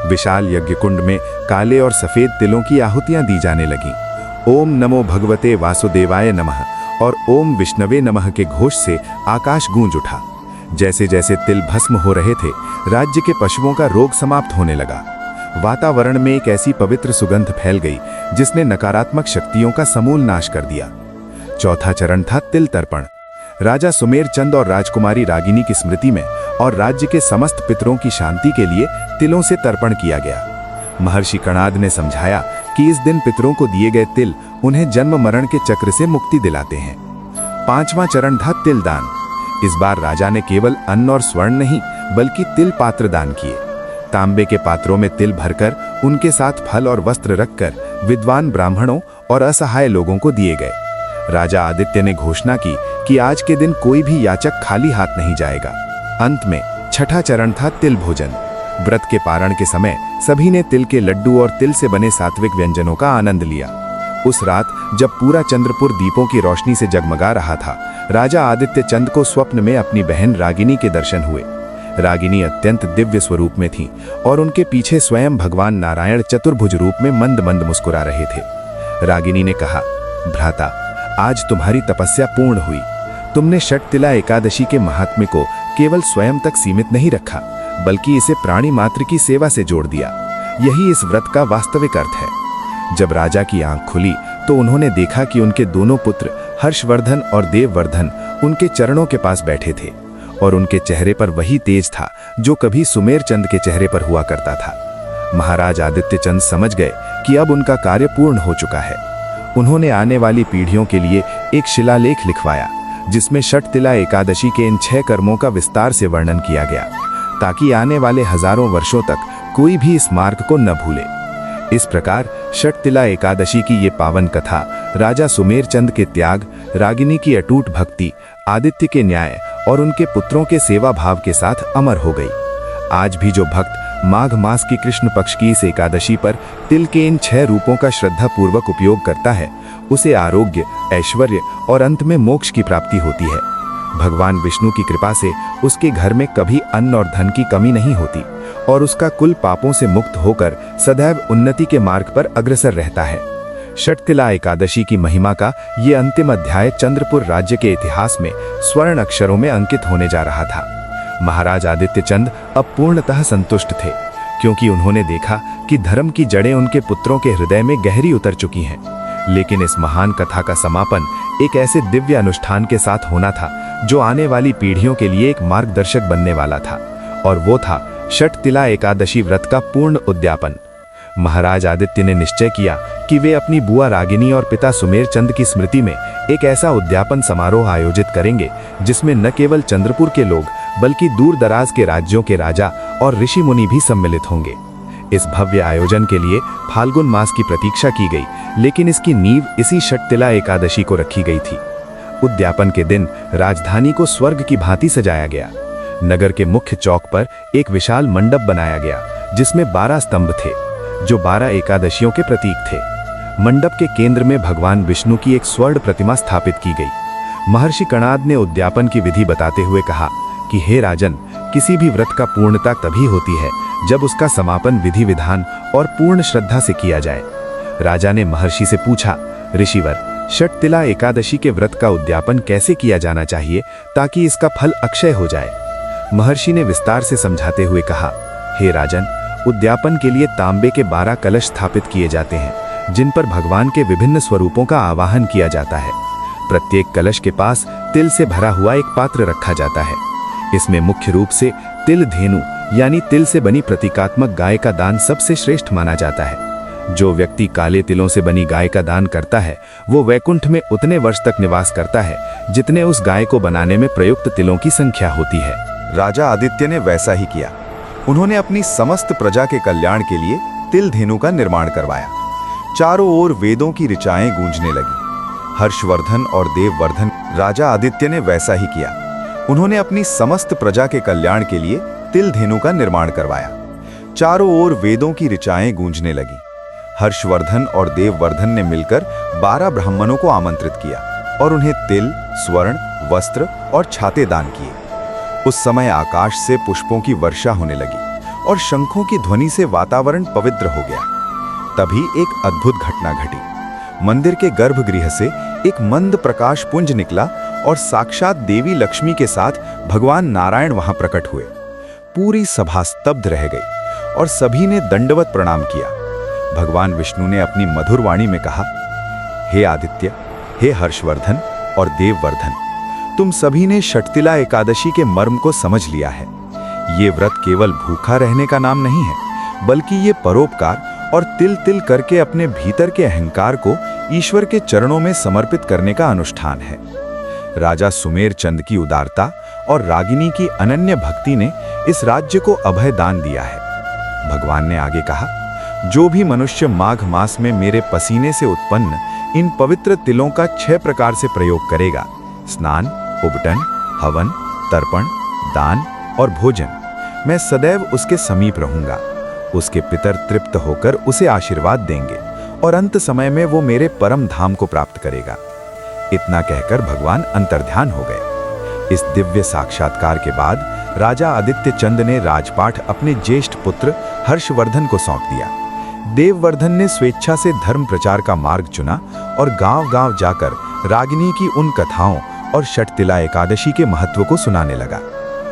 विशाल यज्ञ कुंड में काले और सफेद तिलों की आहुतियां दी जाने लगीं। ओम नमो भगवते वासुदेवाय नमः और ओम विष्णवे नमः के घोष से आकाश गूंज उठा। जैसे जैसे तिल भस्म हो रहे थे, राज्य के पशुओं का रोग समाप्त होने लगा। वातावरण में एक ऐसी पवित्र सुगंध फैल गई जिसने नकारात्मक शक्तियों का समूल नाश कर दिया। चौथा चरण था तिल तर्पण। राजा सुमेर चंद और राजकुमारी रागिनी की स्मृति में और राज्य के समस्त पितरों की शांति के लिए तिलों से तर्पण किया गया। महर्षि कणाद ने समझाया कि इस दिन पितरों को दिए गए तिल उन्हें जन्म मरण के चक्र से मुक्ति दिलाते हैं। पांचवां चरण था तिल दान। इस बार राजा ने केवल अन्न और स्वर्ण नहीं बल्कि तिल पात्र दान किए। तांबे के पात्रों में तिल भरकर उनके साथ फल और वस्त्र रखकर विद्वान ब्राह्मणों और असहाय लोगों को दिए गए। राजा आदित्य ने घोषणा की कि आज के दिन कोई भी याचक खाली हाथ नहीं जाएगा। अंत में छठा चरण था तिल भोजन। व्रत के पारण के समय सभी ने तिल के लड्डू और तिल से बने सात्विक व्यंजनों का आनंद लिया। उस रात जब पूरा चंद्रपुर दीपों की रोशनी से जगमगा रहा था, राजा आदित्य चंद को स्वप्न में अपनी बहन रागिनी के दर्शन हुए। रागिनी अत्यंत दिव्य स्वरूप में थी और उनके पीछे स्वयं भगवान नारायण चतुर्भुज रूप में मंद मंद मुस्कुरा रहे थे। रागिनी ने कहा, भ्राता, आज तुम्हारी तपस्या पूर्ण हुई। तुमने षटतिला एकादशी के महात्म्य को केवल स्वयं तक सीमित नहीं रखा बल्कि इसे प्राणी मात्र की सेवा से जोड़ दिया। यही इस व्रत का वास्तविक अर्थ है। जब राजा की आंख खुली तो उन्होंने देखा कि उनके दोनों पुत्र हर्षवर्धन और देववर्धन उनके चरणों के पास बैठे थे और उनके चेहरे पर वही तेज था जो कभी सुमेर चंद के चेहरे पर हुआ करता था। महाराज आदित्य चंद समझ गए कि अब उनका कार्य पूर्ण हो चुका है। उन्होंने आने वाली पीढ़ियों के लिए एक शिलालेख लिखवाया जिसमें षटतिला एकादशी के इन 6 कर्मों का विस्तार से वर्णन किया गया ताकि आने वाले हजारों वर्षों तक कोई भी इस मार्ग को न भूले। इस प्रकार षटतिला एकादशी की ये पावन कथा राजा सुमेर चंद के त्याग, रागिनी की अटूट भक्ति, आदित्य के न्याय और उनके पुत्रों के सेवा भाव के साथ अमर हो गई। आज भी जो भक्त माघ मास की कृष्ण पक्ष की इस एकादशी पर तिल के इन 6 रूपों का श्रद्धा पूर्वक उपयोग करता है, उसे आरोग्य, ऐश्वर्य और अंत में मोक्ष की प्राप्ति होती है। भगवान विष्णु की कृपा से उसके घर में कभी अन्न और धन की कमी नहीं होती और उसका कुल पापों से मुक्त होकर सदैव उन्नति के मार्ग पर अग्रसर रहता है। षटतिला एकादशी की महिमा का ये अंतिम अध्याय चंद्रपुर राज्य के इतिहास में स्वर्ण अक्षरों में अंकित होने जा रहा था। महाराज आदित्य चंद अब पूर्णतः संतुष्ट थे क्योंकि उन्होंने देखा कि धर्म की जड़ें उनके पुत्रों के हृदय में गहरी उतर चुकी हैं। लेकिन इस महान कथा का समापन एक ऐसे दिव्य अनुष्ठान के साथ होना था जो आने वाली पीढ़ियों के लिए एक मार्गदर्शक बनने वाला था, और वो था षटतिला एकादशी व्रत का पूर्ण उद्यापन। महाराज आदित्य ने निश्चय किया कि वे अपनी बुआ रागिनी और पिता सुमेर चंद की स्मृति में एक ऐसा उद्यापन समारोह आयोजित करेंगे जिसमें न केवल चंद्रपुर के लोग बल्कि दूर दराज के राज्यों के राजा और ऋषि मुनि भी सम्मिलित होंगे। इस भव्य आयोजन के लिए फाल्गुन मास की प्रतीक्षा की गई, लेकिन इसकी नींव इसी षटतिला एकादशी को रखी गई थी। उद्यापन के दिन राजधानी को स्वर्ग की भांति सजाया गया। नगर के मुख्य चौक पर एक विशाल मंडप बनाया गया जिसमें 12 स्तंभ थे जो 12 एकादशियों के प्रतीक थे। मंडप के केंद्र में भगवान विष्णु की एक स्वर्ण प्रतिमा स्थापित की गई। महर्षि कणाद ने उद्यापन की विधि बताते हुए कहा कि हे राजन, किसी भी व्रत का पूर्णता तभी होती है जब उसका समापन विधि विधान और पूर्ण श्रद्धा से किया जाए। राजा ने महर्षि से पूछा, ऋषिवर, षटतिला एकादशी के व्रत का उद्यापन कैसे किया जाना चाहिए ताकि इसका फल अक्षय हो जाए? महर्षि ने विस्तार से समझाते हुए कहा, हे राजन, उद्यापन के लिए तांबे के 12 कलश स्थापित किए जाते हैं जिन पर भगवान के विभिन्न स्वरूपों का आवाहन किया जाता है। प्रत्येक कलश के पास तिल से भरा हुआ एक पात्र रखा जाता है। इसमें मुख्य रूप से तिल धेनु यानी तिल से बनी प्रतीकात्मक गाय का दान सबसे श्रेष्ठ माना जाता है। जो व्यक्ति काले तिलों से बनी गाय का दान करता है वो वैकुंठ में उतने वर्ष तक निवास करता है जितने उस गाय को बनाने में प्रयुक्त तिलों की संख्या होती है। राजा आदित्य ने वैसा ही किया। उन्होंने अपनी समस्त प्रजा के कल्याण के लिए तिल धेनु का निर्माण करवाया। चारों ओर वेदों की ऋचाएं गूंजने लगी। हर्षवर्धन और देववर्धन राजा आदित्य ने वैसा ही किया। उन्होंने अपनी समस्त प्रजा के कल्याण के लिए तिल धेनु का निर्माण करवाया। चारों ओर वेदों की ऋचाएं गूंजने लगी। हर्षवर्धन और देववर्धन ने मिलकर 12 ब्राह्मणों को आमंत्रित किया और उन्हें तिल, स्वर्ण, वस्त्र और छाते दान किए। उस समय आकाश से पुष्पों की वर्षा होने लगी और शंखों की ध्वनि से वातावरण पवित्र हो गया। तभी एक अद्भुत घटना घटी। मंदिर के गर्भगृह से एक मंद प्रकाश पुंज निकला और साक्षात देवी लक्ष्मी के साथ भगवान नारायण वहां प्रकट हुए। पूरी सभा स्तब्ध रह गई और सभी ने दंडवत प्रणाम किया। भगवान विष्णु ने अपनी मधुर वाणी में कहा, हे आदित्य, हे हर्षवर्धन और देववर्धन, तुम सभी ने षटतिला एकादशी के मर्म को समझ लिया है। ये व्रत केवल भूखा रहने का नाम नहीं है, बल्कि ये परोपकार और तिल तिल करके अपने भीतर के अहंकार को ईश्वर के चरणों में समर्पित करने का अनुष्ठान है। राजा सुमेर चंद की उदारता और रागिनी की अनन्य भक्ति ने इस राज्य को अभय दान दिया है। भगवान ने आगे कहा, जो भी मनुष्य माघ मास में मेरे पसीने से उत्पन्न इन पवित्र तिलों का 6 प्रकार से प्रयोग करेगा, स्नान, उबटन, हवन, तर्पण, दान और भोजन, मैं सदैव उसके समीप रहूंगा। उसके पितर तृप्त होकर उसे आशीर्वाद देंगे और अंत समय में वो मेरे परम धाम को प्राप्त करेगा। इतना कहकर भगवान अंतर्ध्यान हो गए। इस दिव्य साक्षात्कार के बाद राजा आदित्य चंद ने राजपाट अपने ज्येष्ठ पुत्र हर्षवर्धन को सौंप दिया। देववर्धन ने स्वेच्छा से धर्म प्रचार का मार्ग चुना और गांव-गांव जाकर रागिनी की उन कथाओं और षटतिला एकादशी के महत्व को सुनाने लगा।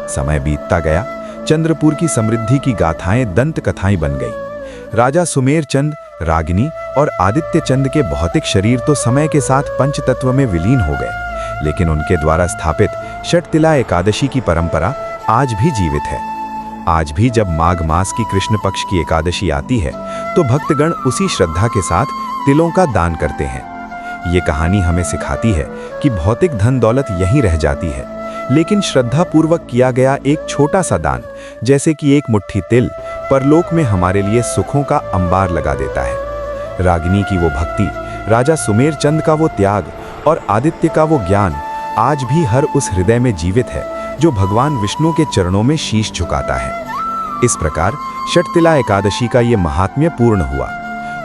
समय बीतता गया। चंद्रपुर की समृद्धि की गाथाएं दंत कथाएं बन गई। राजा सुमेर चंद, रागिनी और आदित्य चंद के भौतिक शरीर तो समय के साथ पंचतत्व में विलीन हो गए, लेकिन उनके द्वारा स्थापित षटतिला एकादशी की परंपरा आज भी जीवित है। आज भी जब माघ मास की कृष्ण पक्ष की एकादशी आती है तो भक्तगण उसी श्रद्धा के साथ तिलों का दान करते हैं। ये कहानी हमें सिखाती है कि भौतिक धन दौलत यहीं रह जाती है, लेकिन श्रद्धा पूर्वक किया गया एक छोटा सा दान, जैसे कि एक मुट्ठी तिल, परलोक में हमारे लिए सुखों का अंबार लगा देता है। रागिनी की वो भक्ति, राजा सुमेर चंद का वो त्याग और आदित्य का वो ज्ञान आज भी हर उस हृदय में जीवित है जो भगवान विष्णु के चरणों में शीश झुकाता है। इस प्रकार षटतिला एकादशी का ये महात्म्य पूर्ण हुआ।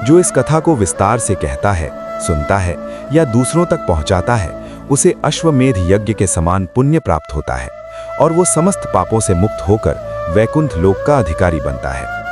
जो इस कथा को विस्तार से कहता है, सुनता है या दूसरों तक पहुंचाता है, उसे अश्वमेध यज्ञ के समान पुण्य प्राप्त होता है और वो समस्त पापों से मुक्त होकर वैकुंठ लोक का अधिकारी बनता है।